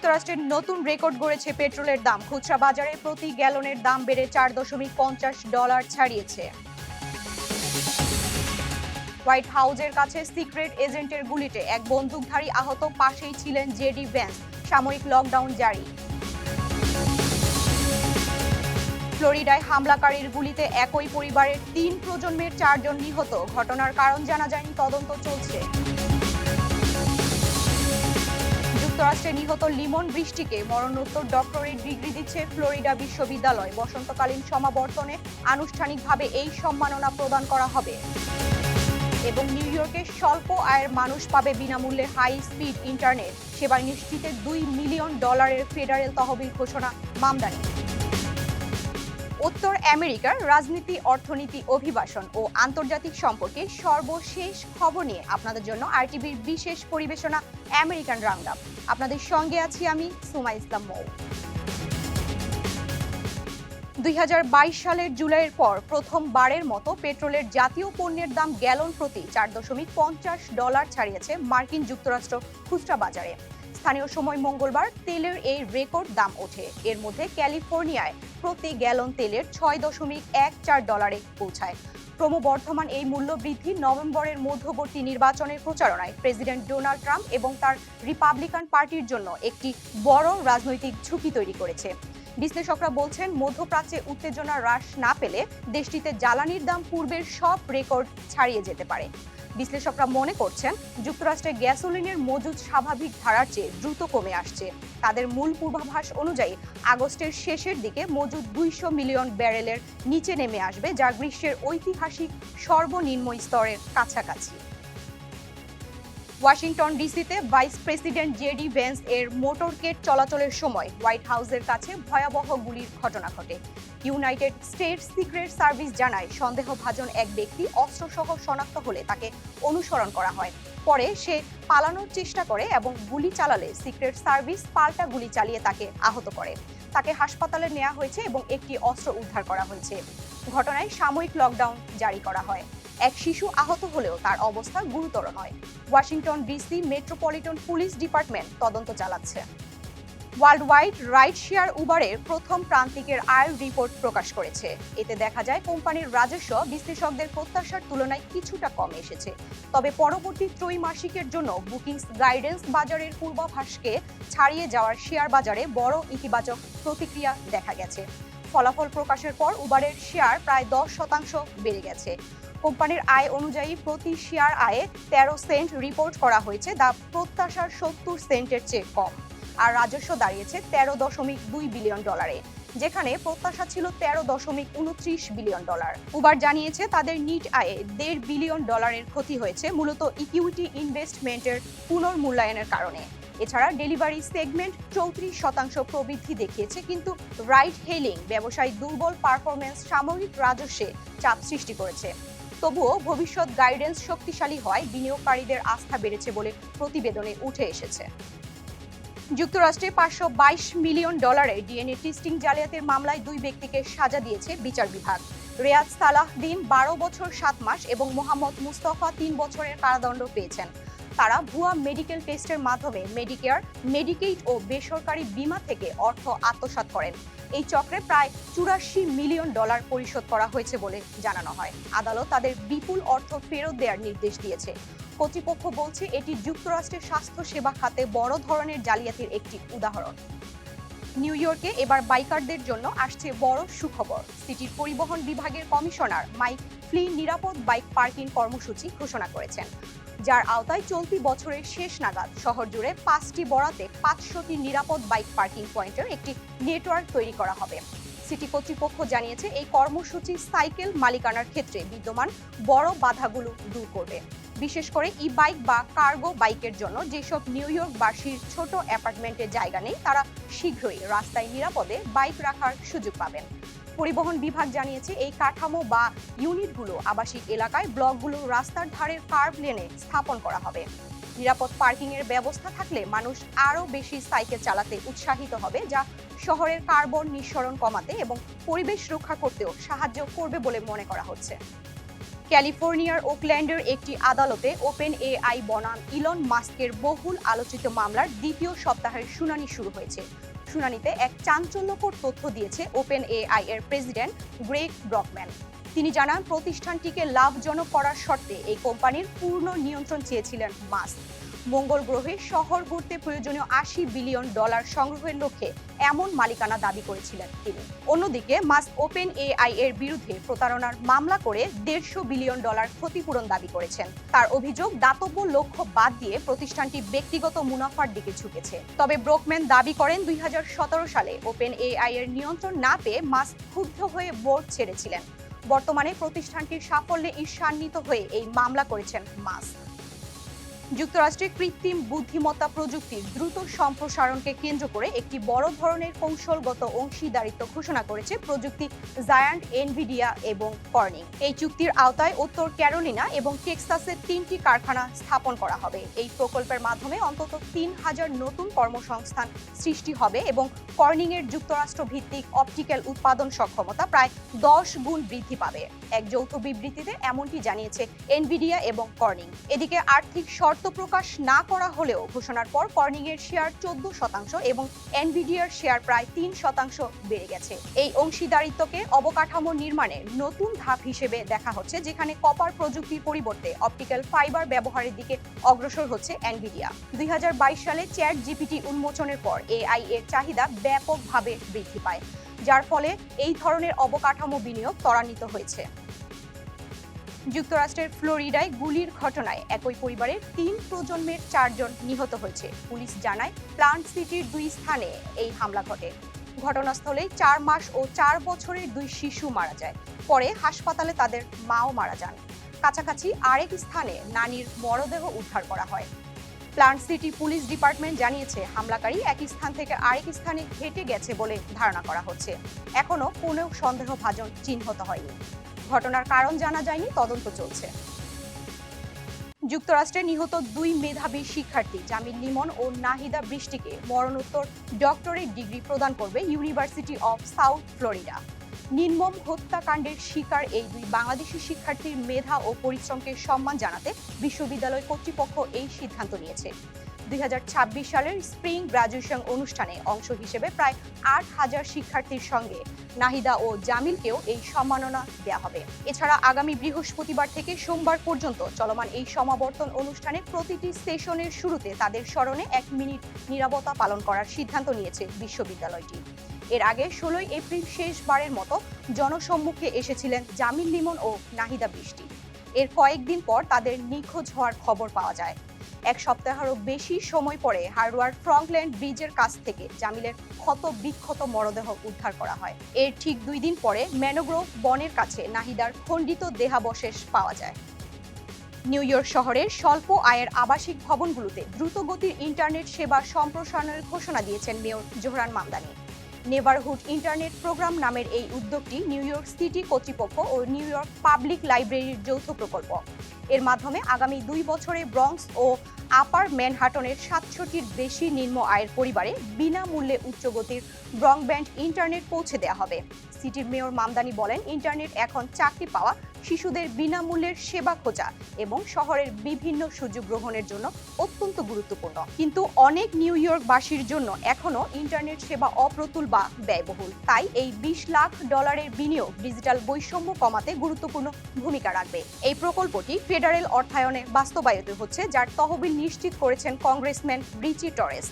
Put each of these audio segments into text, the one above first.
যুক্তরাষ্ট্রের নতুন রেকর্ড গড়েছে পেট্রোলের দাম। খুচরা বাজারে প্রতি গ্যালনের দাম বেড়ে $4.50 ছাড়িয়েছে। হোয়াইট হাউসের কাছে সিক্রেট এজেন্টের গুলিতে এক বন্দুকধারী আহত, পাশেই ছিলেন জেডি ভ্যান্স। সাময়িক লকডাউন জারি। ফ্লোরিডায় হামলাকারীর গুলিতে একই পরিবারের 3 প্রজন্মের 4 জন নিহত। ঘটনার কারণ জানা যায়নি, তদন্ত চলছে। যুক্তরাষ্ট্রে নিহত লিমন বৃষ্টিকে মরণোত্তর ডক্টরেট ডিগ্রি দিচ্ছে ফ্লোরিডা বিশ্ববিদ্যালয়। বসন্তকালীন সমাবর্তনে আনুষ্ঠানিকভাবে এই সম্মাননা প্রদান করা হবে। এবং নিউ ইয়র্কে স্বল্প আয়ের মানুষ পাবে বিনামূল্যে হাই স্পিড ইন্টারনেট সেবা নিশ্চিতে $2 মিলিয়ন ফেডারেল তহবিল ঘোষণা মামদানি। উত্তর আমেরিকার রাজনীতি, অর্থনীতি, অভিবাসন ও আন্তর্জাতিক সম্পর্কে সর্বশেষ খবর নিয়ে আপনাদের জন্য আরটিভির বিশেষ পরিবেশনা আমেরিকান রাউন্ডআপ। আপনাদের সঙ্গে আছি আমি সুমা ইসলাম মৌ। 2022 সালের জুলাইয়ের পর প্রথমবারের মতো পেট্রোলের জাতীয় পণ্যের দাম গ্যালন প্রতি $4.50 ছাড়িয়েছে মার্কিন যুক্তরাষ্ট্র খুচরা বাজারে। স্থানীয় সময় মঙ্গলবার তেলের এই রেকর্ড দাম ওঠে। এর মধ্যে ক্যালিফোর্নিয়ায় প্রতি গ্যালন তেলের $6.14 পৌঁছায়। ক্রমবর্ধমান এই মূল্য বৃদ্ধি নভেম্বরের মধ্যবর্তী নির্বাচনের প্রচারণায় প্রেসিডেন্ট ডোনাল্ড ট্রাম্প এবং তার রিপাবলিকান পার্টির জন্য একটি বড় রাজনৈতিক ঝুঁকি তৈরি করেছে। বিশ্লেষকরা বলছেন, মধ্যপ্রাচ্যে উত্তেজনা হ্রাস না পেলে দেশটিতে জ্বালানির দাম পূর্বের সব রেকর্ড ছাড়িয়ে যেতে পারে। বিশ্লেষকরা মনে করছেন, যুক্তরাষ্ট্রে গ্যাসোলিনের মজুদ স্বাভাবিক ধারার চেয়ে দ্রুত কমে আসছে। তাদের মূল পূর্বাভাস অনুযায়ী আগস্টের শেষের দিকে মজুদ 200 মিলিয়ন ব্যারেলের নিচে নেমে আসবে, যা গ্রীষ্মের ঐতিহাসিক সর্বনিম্ন স্তরের কাছাকাছি। ওয়াশিংটন ডিসিতে ভাইস প্রেসিডেন্ট জেডি ভ্যান্স এর মোটরকেট চলাচলের সময় হোয়াইট হাউসের কাছে ভয়াবহ গুলির ঘটনা ঘটে। ইউনাইটেড স্টেটস সিক্রেট সার্ভিস জানায়, সন্দেহভাজন এক ব্যক্তি অস্ত্রসহ শনাক্ত হলে তাকে অনুসরণ করা হয়। পরে সে পালানোর চেষ্টা করে এবং গুলি চালালে সিক্রেট সার্ভিস পাল্টা গুলি চালিয়ে তাকে আহত করে। তাকে হাসপাতালে নেওয়া হয়েছে এবং একটি অস্ত্র উদ্ধার করা হয়েছে। ঘটনায় সাময়িক লকডাউন জারি করা হয়। এক শিশু আহত হলেও তার অবস্থা গুরুতর নয়। Washington DC metropolitan police department তদন্ত চালাচ্ছে। ওয়ার্ল্ড ওয়াইড রাইড শেয়ার উবারের প্রথম প্রান্তিকের আয় রিপোর্ট প্রকাশ করেছে। এতে দেখা যায়, কোম্পানির রাজস্ব বিশ্লেষকদের প্রত্যাশার তুলনায় কিছুটা কম এসেছে। তবে পরবর্তী ত্রৈমাসিকের জন্য বুকিংস গাইডেন্স বাজারের পূর্বাভাসকে ছাড়িয়ে যাওয়ার শেয়ার বাজারে বড় ইতিবাচক প্রতিক্রিয়া দেখা গেছে। ফলাফল প্রকাশের পর উবারের শেয়ার প্রায় 10% বেড়ে গেছে। কোম্পানির আয় অনুযায়ী প্রতি শেয়ার আয়ে 13 সেন্ট রিপোর্ট করা হয়েছে, যা প্রত্যাশার 70 সেন্টের চেয়ে কম। আর রাজস্ব দাঁড়িয়েছে $13.2 বিলিয়ন, যেখানে প্রত্যাশা ছিল $13.29 বিলিয়ন। উবার জানিয়েছে তাদের নিট আয়ে $1.5 বিলিয়ন ক্ষতি হয়েছে, মূলত ইকুইটি ইনভেস্টমেন্টের পুনর্মূল্যায়নের কারণে। এছাড়া ডেলিভারি সেগমেন্ট 34% প্রবৃদ্ধি দেখিয়েছে, কিন্তু রাইড হেলিং ব্যবসায় দুর্বল পারফরমেন্স সাময়িক রাজস্বে চাপ সৃষ্টি করেছে। তবুও ভবিষ্যৎ গাইডেন্স শক্তিশালী হওয়ায় বিনিয়োগকারীদের আস্থা বেড়েছে বলে প্রতিবেদনে উঠে এসেছে। যুক্তরাষ্ট্রে $522 মিলিয়ন ডিএনএ টেস্টিং জালিয়াতির মামলায় 2 ব্যক্তিকে সাজা দিয়েছে বিচার বিভাগ। রেয়াজ সালাহদ্দিন 12 বছর 7 মাস এবং মোহাম্মদ মুস্তফা 3 বছরের কারাদণ্ড পেয়েছেন। তারা ভুয়া মেডিকেল টেস্টের মাধ্যমে মেডিকেয়ার, মেডিকেইড ও বেসরকারি বীমা থেকে অর্থ আত্মসাৎ করেন। এই চক্রে প্রায় $84 মিলিয়ন পরিশোধ করা হয়েছে বলে জানানো হয়। আদালত তাদের বিপুল অর্থ ফেরত দেওয়ার নির্দেশ দিয়েছে। কর্তৃপক্ষ বলছে, এটি যুক্তরাষ্ট্রের স্বাস্থ্য সেবা খাতে বড় ধরনের জালিয়াতির একটি উদাহরণ। নিউ ইয়র্কে এবার বাইকারদের জন্য আসছে বড় সুখবর। সিটির পরিবহন বিভাগের কমিশনার মাইক ফ্লিন নিরাপদ বাইক পার্কিং কর্মসূচি ঘোষণা করেছেন, যার আওতায় চলতি বছরের শেষ নাগাদ শহর জুড়ে 5টি বরাতে 500টি নিরাপদ বাইক পার্কিং পয়েন্টের একটি নেটওয়ার্ক তৈরি করা হবে। সিটি কর্তৃপক্ষ জানিয়েছে, এই কর্মসূচি সাইকেল মালিকানার ক্ষেত্রে বিদ্যমান বড় বাধাগুলো দূর করবে। বিশেষ করে ই বাইক বা কার্গো বাইকের জন্য যেসব নিউ ইয়র্কবাসীর ছোট অ্যাপার্টমেন্টে জায়গা নেই, তারা শীঘ্রই রাস্তায় নিরাপদে বাইক রাখার সুযোগ পাবেন। পরিবহন বিভাগ জানিয়েছে, এই কাঠামো বা ইউনিটগুলো আবাসিক এলাকায় ব্লকগুলো রাস্তার ধারের কার্ভ লেনে স্থাপন করা হবে। নিরাপদ পার্কিং এর ব্যবস্থা থাকলে মানুষ আরও বেশি সাইকেল চালাতে উৎসাহিত হবে, যা শহরের কার্বন নিঃসরণ কমাতে এবং পরিবেশ রক্ষা করতেও সাহায্য করবে বলে মনে করা হচ্ছে। ক্যালিফোর্নিয়ার ওকল্যান্ডের একটি আদালতে ওপেন এআই বনাম ইলন মাস্কের বহুল আলোচিত মামলার দ্বিতীয় সপ্তাহের শুনানি শুরু হয়েছে। শুনানিতে এক চাঞ্চল্যকর তথ্য দিয়েছে ওপেন এআই এর প্রেসিডেন্ট গ্রেগ ব্রকম্যান। তিনি জানান, প্রতিষ্ঠানটিকে লাভজনক করার শর্তে এই কোম্পানির পূর্ণ নিয়ন্ত্রণ চেয়েছিলেন মাস্ক। মঙ্গল গ্রহে শহর গড়তে প্রয়োজনীয় $80 বিলিয়ন সংগ্রহের লক্ষ্যে এমন মালিকানা দাবি করেছিলেন তিনি। অন্যদিকে মাস্ক ওপেন এআই এর বিরুদ্ধে প্রতারণার মামলা করে $150 বিলিয়ন ক্ষতিপূরণ দাবি করেছেন। তার অভিযোগ, দাতব্য লক্ষ্য বাদ দিয়ে প্রতিষ্ঠানটি ব্যক্তিগত মুনাফার দিকে ঝুঁকেছে। তবে ব্রকম্যান দাবি করেন, 2017 সালে ওপেন এআই এর নিয়ন্ত্রণ না পেয়ে মাস্ক ক্ষুব্ধ হয়ে বোর্ড ছেড়েছিলেন। বর্তমানে প্রতিষ্ঠানটির সাফল্যে ঈর্ষান্বিত হয়ে এই মামলা করেছেন মাস্ক। যুক্তরাষ্ট্রে কৃত্রিম বুদ্ধিমত্তা প্রযুক্তির দ্রুত সম্প্রসারণকে কেন্দ্র করে একটি বড় ধরনের কৌশলগত অংশীদারিত্ব ঘোষণা করেছে প্রযুক্তি জায়ান্ট এনভিডিয়া এবং কর্নিং। এই চুক্তির আওতায় উত্তর ক্যারোলিনা এবং টেক্সাসে 3টি কারখানা স্থাপন করা হবে। এই প্রকল্পের মাধ্যমে অন্তত 3000 নতুন কর্মসংস্থান সৃষ্টি হবে এবং কর্নিং এর যুক্তরাষ্ট্র ভিত্তিক অপটিক্যাল উৎপাদন সক্ষমতা প্রায় 10 গুণ বৃদ্ধি পাবে। এক যৌথ বিবৃতিতে এমনটি জানিয়েছে এনভিডিয়া এবং কর্নিং। এদিকে আর্থিক শর্ত প্রকাশ না করা হলেও ঘোষণার পর কর্নিং এর শেয়ার 14% এবং এনভিডিয়ার শেয়ার প্রায় 3% বেড়ে গেছে। এই অংশীদারিত্বকে অবকাঠামো নির্মাণের নতুন ধাপ হিসেবে দেখা হচ্ছে, যেখানে কপার প্রযুক্তির পরিবর্তে অপটিক্যাল ফাইবার ব্যবহারের দিকে অগ্রসর হচ্ছে এনভিডিয়া। 2022 সালে চ্যাট জিপিটি উন্মোচনের পর এআই এর চাহিদা ব্যাপকভাবে বৃদ্ধি পায়, যার ফলে এই ধরনের অবকাঠামো বিনিয়োগ ত্বরান্বিত হয়েছে। যুক্তরাষ্ট্রের ফ্লোরিডায় গুলির ঘটনায় একই পরিবারের 3 প্রজন্মের 4 জন নিহত হয়েছে। পুলিশ জানায়, প্লান্ট সিটির 2 স্থানে এই হামলা ঘটে। ঘটনাস্থলে 4 মাস ও 4 বছরের 2 শিশু মারা যায়। পরে হাসপাতালে তাদের মাও মারা যান। কাছাকাছি আরেক স্থানে নানির মরদেহ উদ্ধার করা হয়। প্লান্ট সিটি পুলিশ ডিপার্টমেন্ট জানিয়েছে, হামলাকারী এক স্থান থেকে আরেক স্থানে হেঁটে গেছে বলে ধারণা করা হচ্ছে। এখনো কোনো সন্দেহভাজন চিহ্নিত হয়নি। ঘটনার কারণ জানা যায়নি, তদন্ত চলছে। যুক্তরাষ্ট্রে নিহত 2 মেধাবী শিক্ষার্থী জামিল লিমন ও নাহিদা বৃষ্টিকে মরণোত্তর ডক্টরেট ডিগ্রি প্রদান করবে ইউনিভার্সিটি অব সাউথ ফ্লোরিডা। নির্মম হত্যাকাণ্ডের শিকার এই 2 বাংলাদেশি শিক্ষার্থীর মেধা ও পরিশ্রমকে সম্মান জানাতে বিশ্ববিদ্যালয় কর্তৃপক্ষ এই সিদ্ধান্ত নিয়েছে। 2026 সালের স্প্রিং গ্র্যাজুয়েশন অনুষ্ঠানে অংশ হিসেবে প্রায় 8000 শিক্ষার্থীর সঙ্গে নাহিদা ও জামিলকেও এই সম্মাননা দেওয়া হবে। এছাড়া আগামী বৃহস্পতিবার থেকে সোমবার পর্যন্ত চলমান এই সমাবর্তন অনুষ্ঠানে প্রতিটি সেশনের শুরুতে তাদের স্মরণে 1 মিনিট নীরবতা পালন করার সিদ্ধান্ত নিয়েছে বিশ্ববিদ্যালয়টি। এর আগে 16 এপ্রিল শেষবারের মতো জনসম্মুখে এসেছিলেন জামিল লিমন ও নাহিদা বৃষ্টি। এর কয়েকদিন পর তাদের নিখোঁজ হওয়ার খবর পাওয়া যায়। 1 সপ্তাহেরও বেশি সময় পরে হার্ডওয়ার ফ্রঙ্কল্যান্ড ব্রিজের কাছ থেকে জামিলের ক্ষত বিক্ষত মরদেহ উদ্ধার করা হয়। এর ঠিক 2 দিন পরে ম্যানোগ্রোভ বনের কাছে নাহিদার খণ্ডিত দেহাবশেষ পাওয়া যায়। নিউ ইয়র্ক শহরের স্বল্প আয়ের আবাসিক ভবনগুলোতে দ্রুতগতির ইন্টারনেট সেবা সম্প্রসারণের ঘোষণা দিয়েছেন mayor Zohran Mamdani. Neighbourhood internet programme নামের এই উদ্যোগটি নিউ ইয়র্ক সিটি কর্তৃপক্ষ ও নিউ ইয়র্ক পাবলিক লাইব্রেরির যৌথ প্রকল্প। এর মাধ্যমে আগামী 2 বছরে ব্রঙ্কস ও আপার ম্যানহাটনের 700টির বেশি নিম্ন আয়ের পরিবারে বিনামূল্যে উচ্চগতির ব্রডব্যান্ড ইন্টারনেট পৌঁছে দেওয়া হবে। সিটির মেয়র মামদানি বলেন, ইন্টারনেট এখন চাকরি পাওয়া, শিশুদের বিনামূল্যের সেবা খোঁজা এবং শহরের বিভিন্ন সুযোগ গ্রহণের জন্য অত্যন্ত গুরুত্বপূর্ণ। কিন্তু অনেক নিউ ইয়র্কবাসীর জন্য এখনো ইন্টারনেট সেবা অপ্রতুল বা ব্যয়বহুল। তাই এই $20 লাখ বিনিয়োগ ডিজিটাল বৈষম্য কমাতে গুরুত্বপূর্ণ ভূমিকা রাখবে। এই প্রকল্পটি ফেডারেল অর্থায়নে বাস্তবায়িত হচ্ছে, যার তহবিল নিশ্চিত করেছেন কংগ্রেসম্যান রিচি টরেস।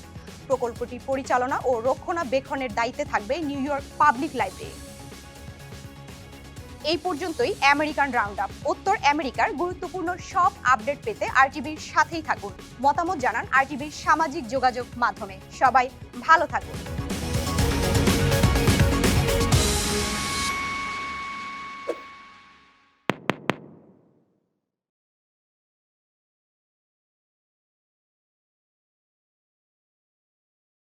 প্রকল্পটি পরিচালনা ও রক্ষণাবেক্ষণের দায়িত্বে থাকবে নিউ ইয়র্ক পাবলিক লাইব্রেরি। এই পর্যন্তই আমেরিকান রাউন্ড আপ। উত্তর আমেরিকার গুরুত্বপূর্ণ সব আপডেট পেতে আরটিভির সাথেই থাকুন। মতামত জানান আরটিভির সামাজিক যোগাযোগ মাধ্যমে। সবাই ভালো থাকুন।